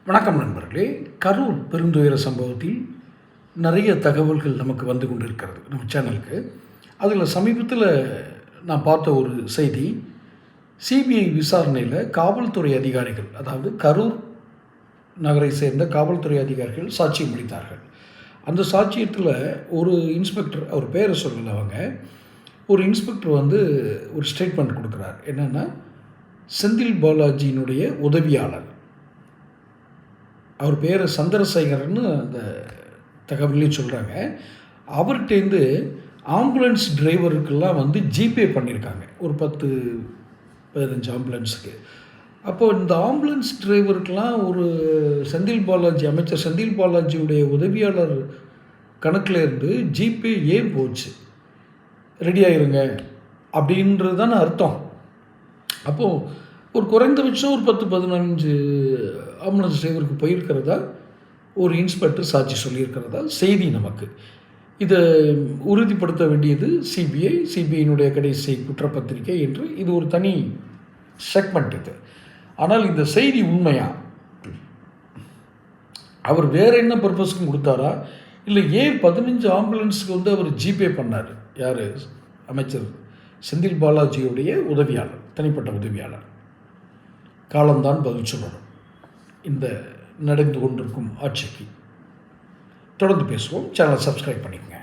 வணக்கம் நண்பர்களே. கரூர் பெருந்துயர சம்பவத்தில் நிறைய தகவல்கள் நமக்கு வந்து கொண்டு இருக்கிறது நம்ம சேனலுக்கு. அதில் சமீபத்தில் நான் பார்த்த ஒரு செய்தி, சிபிஐ விசாரணையில் காவல்துறை அதிகாரிகள், அதாவது கரூர் நகரை சேர்ந்த காவல்துறை அதிகாரிகள் சாட்சியம் அளித்தார்கள். அந்த சாட்சியத்தில் ஒரு இன்ஸ்பெக்டர், அவர் பேரை சொல்லலை, ஒரு இன்ஸ்பெக்டர் ஒரு ஸ்டேட்மெண்ட் கொடுக்குறார். என்னென்னா, செந்தில் பாலாஜியினுடைய உதவியாளர், அவர் பேர் சந்திரசேகரன்னு அந்த தகவலையும் சொல்கிறாங்க. அவர்கிட்டேருந்து ஆம்புலன்ஸ் டிரைவருக்கெல்லாம் ஜிபே பண்ணியிருக்காங்க, ஒரு 10-15 ஆம்புலன்ஸுக்கு. அப்போது இந்த ஆம்புலன்ஸ் டிரைவருக்கெல்லாம் ஒரு அமைச்சர் செந்தில் பாலாஜியுடைய உதவியாளர் கணக்கில் இருந்து ஜிபே ஏன் போச்சு, ரெடி ஆயிருங்க அப்படின்றது தானே அர்த்தம். அப்போது ஒரு குறைந்தபட்சம் ஒரு 10-15 ஆம்புலன்ஸ் டிரைவருக்கு போயிருக்கிறதா ஒரு இன்ஸ்பெக்டர் சாட்சி சொல்லியிருக்கிறதா செய்தி நமக்கு. இதை உறுதிப்படுத்த வேண்டியது சிபிஐயினுடைய கடைசி குற்றப்பத்திரிகை என்று இது ஒரு தனி செக்மெண்ட் இது. ஆனால் இந்த செய்தி உண்மையா, அவர் வேறு என்ன பர்பஸ்க்கும் கொடுத்தாரா, இல்லை ஏன் 15 ஆம்புலன்ஸுக்கு அவர் ஜிபே பண்ணார், யார், அமைச்சர் செந்தில் பாலாஜியுடைய உதவியாளர், தனிப்பட்ட உதவியாளர்? காலம்தான் பதில் சொல்லணும் இந்த நடந்து கொண்டிருக்கும் ஆட்சிக்கு. தொடர்ந்து பேசுவோம். சேனலை சப்ஸ்கிரைப் பண்ணிக்கங்க.